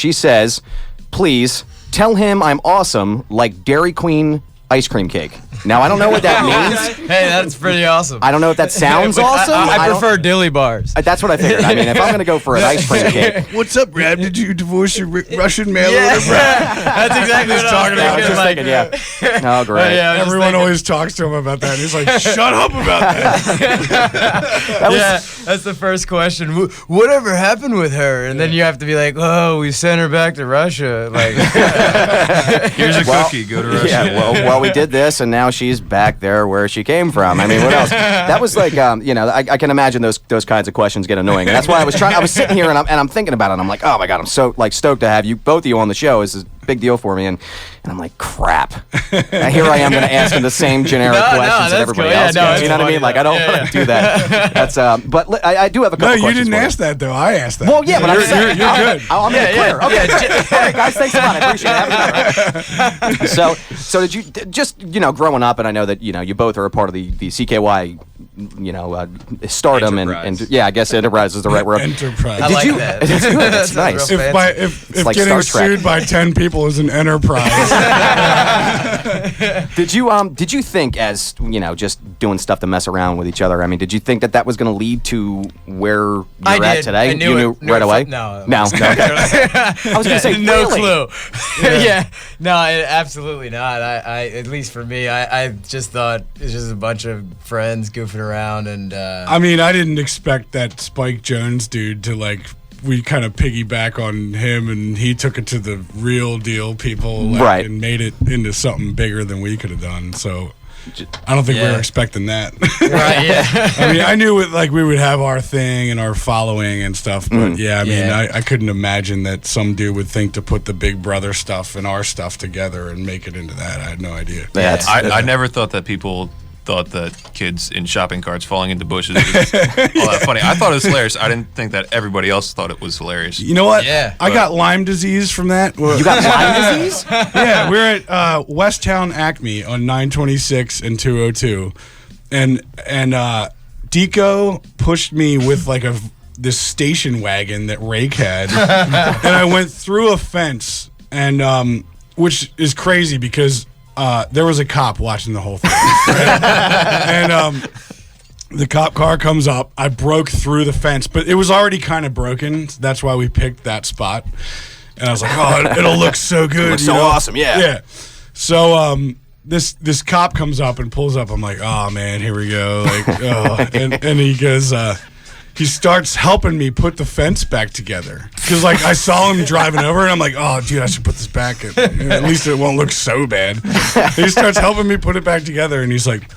She says, please tell him I'm awesome like Dairy Queen ice cream cake. Now, I don't know what that means. Hey, that's pretty awesome. I don't know if that sounds awesome. I prefer dilly bars. That's what I figured. I mean, if I'm going to go for an ice cream cake. What's up, Raab? Did you divorce your Russian mail Yeah. order, That's exactly what I was I was thinking. just thinking, yeah. Oh, great. Yeah, Everyone always talks to him about that. He's like, shut up about that. That's the first question. Whatever happened with her? And then you have to be like, oh, we sent her back to Russia. Like, here's a cookie. Go to Russia. Yeah, well, we did this, and now she's back there where she came from. I mean, what else? That was like, I can imagine those kinds of questions get annoying, and that's why I was sitting here and I'm thinking about it. And I'm like, oh my god, I'm so like stoked to have both of you on the show. It's a big deal for me, and I'm like, crap. And here I am going to ask him the same generic questions that everybody else gets. You know what I mean? Like, I don't want to do that. That's but I do have a couple. No, you didn't ask that though. I asked that. Well, yeah, but I'm saying you're good. I'm clear. Okay, all right, guys, thanks a lot. I appreciate it. So did you just growing up, and I know that you both are a part of the CKY, stardom and yeah, I guess enterprise is the right word. Enterprise. I like that. That's nice. If like getting Star Trek. sued by 10 people is an enterprise. Did you think, as just doing stuff to mess around with each other? I mean, did you think that was going to lead to where you're at today? I knew you knew right away. No. Okay. I was going to say no really? clue. Yeah. No, absolutely not. I at least for me, I just thought it's just a bunch of friends goofing around and. I mean, I didn't expect that Spike Jones dude to we kind of piggyback on him, and he took it to the real deal people, right, and made it into something bigger than we could have done. So I don't think we were expecting that. Right? Yeah. I mean, I knew we would have our thing and our following and stuff, but I couldn't imagine that some dude would think to put the Big Brother stuff and our stuff together and make it into that. I had no idea. Yeah, I never thought that people thought that kids in shopping carts falling into bushes was all that funny. I thought it was hilarious. I didn't think that everybody else thought it was hilarious. You know what? Yeah. I got Lyme disease from that. You got Lyme disease? Yeah, we're at Westtown Acme on 926 and 202, and Deco pushed me with this station wagon that Rake had, and I went through a fence, and which is crazy because there was a cop watching the whole thing, right? And the cop car comes up. I broke through the fence, but it was already kind of broken. So that's why we picked that spot. And I was like, oh, it'll look so good. It looks so awesome, yeah. Yeah. So this cop comes up and pulls up. I'm like, oh man, here we go. And he goes, he starts helping me put the fence back together. Because, I saw him driving over, and I'm like, oh, dude, I should put this back. At least it won't look so bad. He starts helping me put it back together, and he's like,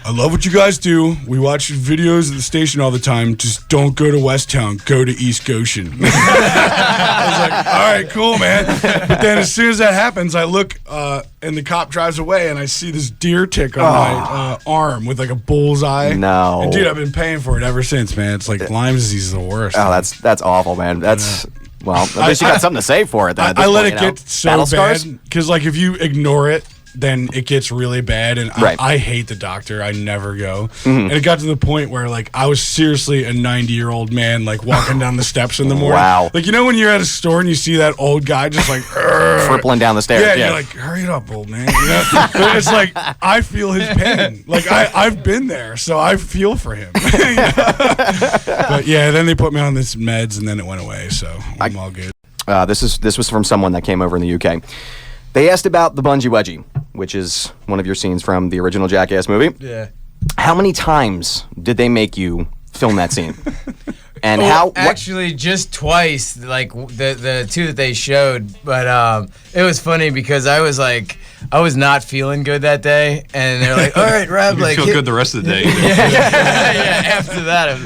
I love what you guys do. We watch videos at the station all the time. Just don't go to Westtown. Go to East Goshen. I was like, all right, cool, man. But then as soon as that happens, I look, and the cop drives away, and I see this deer tick on my arm with a bullseye. No. And dude, I've been paying for it ever since, man. It's like Lyme disease is the worst. Oh, that's awful, man. That's well, at least you got something to say for it. Then I let it get so bad because if you ignore it, then it gets really bad, and I hate the doctor. I never go. Mm-hmm. And it got to the point where I was seriously a 90-year-old man walking down the steps in the morning. Wow. When you're at a store and you see that old guy just crippling down the stairs. Yeah, you're like, hurry it up, old man. But it's I feel his pain. I've been there, so I feel for him. But yeah, then they put me on this meds, and then it went away, so I'm all good. This was from someone that came over in the UK. They asked about the Bungee Wedgie, which is one of your scenes from the original Jackass movie. Yeah. How many times did they make you film that scene? And actually just twice, the two that they showed, but it was funny because I was not feeling good that day, and they're like, all right, Raab, you feel good the rest of the day. yeah, after that,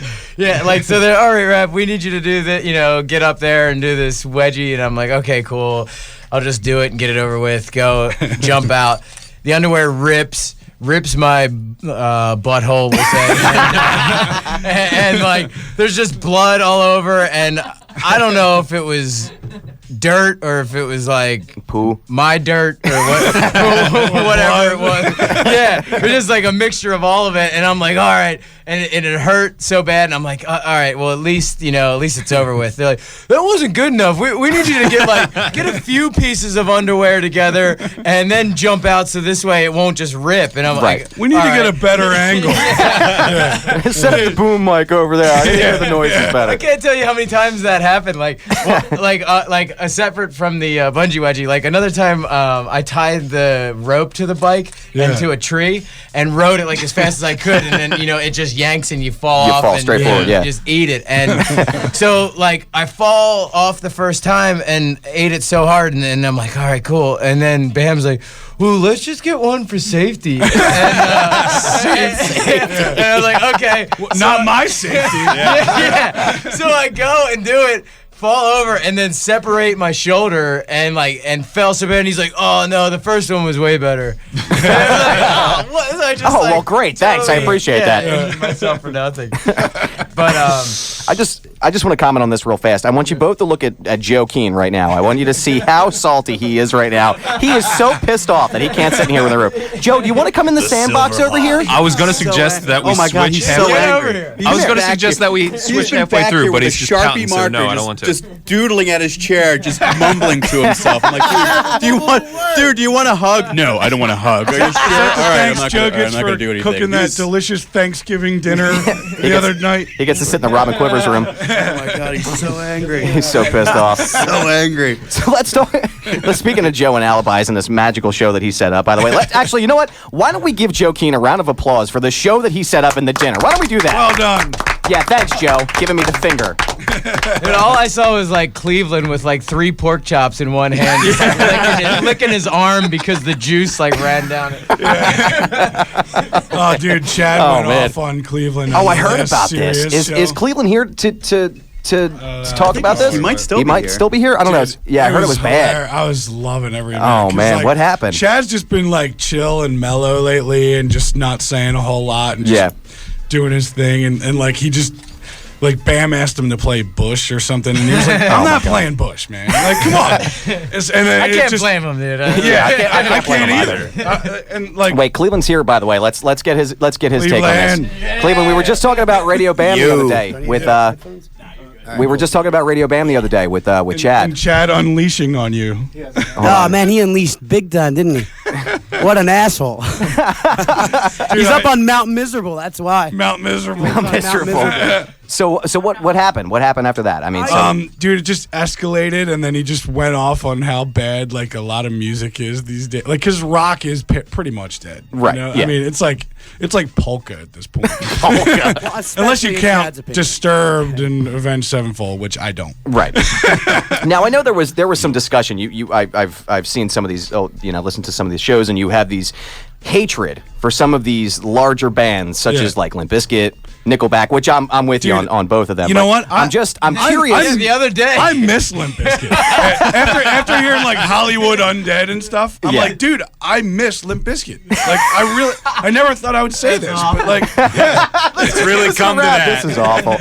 so they're, all right, Raab, we need you to do that, get up there and do this wedgie, and I'm like, okay, cool, I'll just do it and get it over with, go, jump out. The underwear rips my butthole, we'll say, and there's just blood all over, and I don't know if it was dirt or if it was like poo, my dirt or whatever it was. Yeah, it was just like a mixture of all of it. And I'm like, all right. And it hurt so bad. And I'm like, all right, well, at least it's over with. They're like, that wasn't good enough. We need you to get a few pieces of underwear together and then jump out so this way it won't just rip. And I'm like, we need to get a better angle. Set up the boom mic over there. I need to hear the noises better. I can't tell you how many times that happened. Like separate from the bungee wedgie. Like another time, I tied the rope to the bike and to a tree and rode it like as fast as I could, and then it just yanks and you fall off. Fall and straight forward. you just eat it. And so like I fall off the first time and ate it so hard, and then I'm like, all right, cool. And then Bam's like, well, let's just get one for safety. And I was like, okay. Not my safety. Yeah. So I go and do it, fall over, and then separate my shoulder and fell so bad. And he's like, oh no, the first one was way better. And I was like, oh, what? So I just, well, great. Thanks. I appreciate that. Injured myself for nothing. But I just want to comment on this real fast. I want you both to look at Joe Keane right now. I want you to see how salty he is right now. He is so pissed off that he can't sit in here with a rope. Joe, do you want to come in the sandbox over here? I was going to suggest that we switch he's so halfway. angry. I was going to suggest that we switch halfway through, but he's just pouting, so no, I don't want to. Just doodling at his chair, just mumbling to himself. I'm like, do you want a hug? No, I don't want a hug. Are you sure? All right, Thanks, Joe gets I'm not for going to do anything. cooking that delicious Thanksgiving dinner the other night. He gets to sit in the Robin Quivers room. Oh my God, he's so angry. He's so pissed off. So angry. So let's talk. Speaking of Joe and alibis and this magical show that he set up, by the way, actually, you know what? Why don't we give Joe Keane a round of applause for the show that he set up in the dinner? Why don't we do that? Well done. Yeah, thanks, Joe. Giving me the finger. Dude, all I saw was like Cleveland with like 3 pork chops in one hand, just like licking his arm because the juice like ran down it. Oh, dude, Chad went off on Cleveland. Oh, I heard about this. Is Cleveland here to talk about this? He might still be here. I don't know. Yeah, I heard it was bad. I was loving every night. Oh man, what happened? Chad's just been like chill and mellow lately, and just not saying a whole lot, and just doing his thing, and like he just. Like Bam asked him to play Bush or something, and he was like, "I'm not playing Bush, man. Like, come on." And then I can't blame him, dude. I can't either. And like, wait, Cleveland's here, by the way. Let's get his take on this. Cleveland. Cleveland, we were just talking about Radio Bam the other day with. We were just talking about Radio Bam the other day with Chad. And Chad unleashing on you. Oh man, he unleashed big time, didn't he? What an asshole. He's up on Mount Miserable, that's why. Mount Miserable. So what happened? What happened after that? I mean, dude, it just escalated, and then he just went off on how bad like a lot of music is these days. Like, cause rock is pretty much dead, right? You know? Yeah. I mean, it's like polka at this point. Well, Unless you count Disturbed and Avenged Sevenfold, which I don't. Right. Now I know there was some discussion. I've seen some of these. Listened to some of these shows, and you have these hatred for some of these larger bands, such as like Limp Bizkit, Nickelback, which I'm with you on both of them. You know what? I'm curious. The other day, I miss Limp Bizkit. after hearing like Hollywood Undead and stuff, I'm like, dude, I miss Limp Bizkit. Like, I never thought I would say this, but like, it's really come to that. This is awful.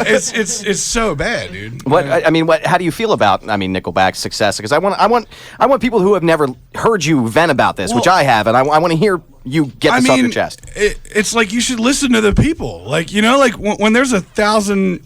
It's so bad, dude. How do you feel about Nickelback's success? Because I want people who have never heard you vent about this, which I have, and I want to hear you get this off your chest. It's like you should listen to the people. Like, like when there's 1,000,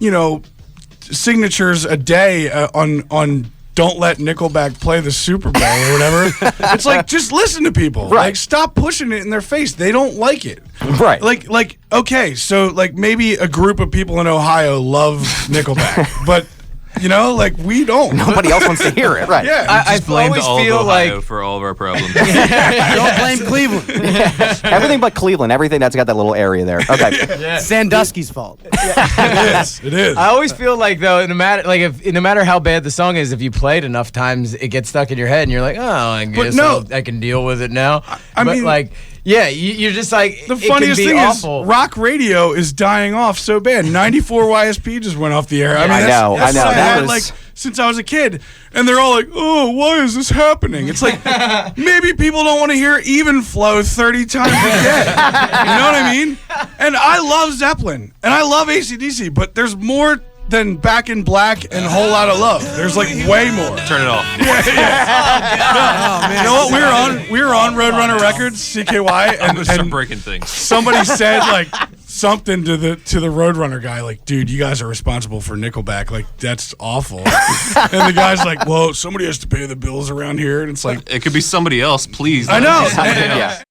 signatures a day on don't let Nickelback play the Super Bowl or whatever. It's like, just listen to people. Right. Like, stop pushing it in their face. They don't like it. Right. Like okay, so like maybe a group of people in Ohio love Nickelback, but like we don't. Nobody else wants to hear it. Right. Yeah. I blamed always all feel of Ohio like for all of our problems. Don't blame Cleveland. Everything but Cleveland. Everything that's got that little area there. Okay. Sandusky's fault. It is. I always feel like though, no matter how bad the song is, if you play it enough times, it gets stuck in your head, and you're like, oh, I guess I can deal with it now. I mean, like. Yeah, you're just like, the funniest thing awful. is rock radio is dying off so bad. 94 YSP just went off the air. I mean, I know. That was like since I was a kid, and they're all like, "Oh, why is this happening?" It's like maybe people don't want to hear Even Flow 30 times a day. You know what I mean? And I love Zeppelin and I love AC/DC, but there's more than Back in Black and Whole Lotta Love. There's like way more. Turn it off. Oh, man. You know what? We were on Roadrunner Records, CKY, I'm gonna and start breaking things. somebody said like something to the Roadrunner guy, like, dude, you guys are responsible for Nickelback. Like, that's awful. And the guy's like, well, somebody has to pay the bills around here, and it's like, It could be somebody else, please. I know. Somebody else. Yeah.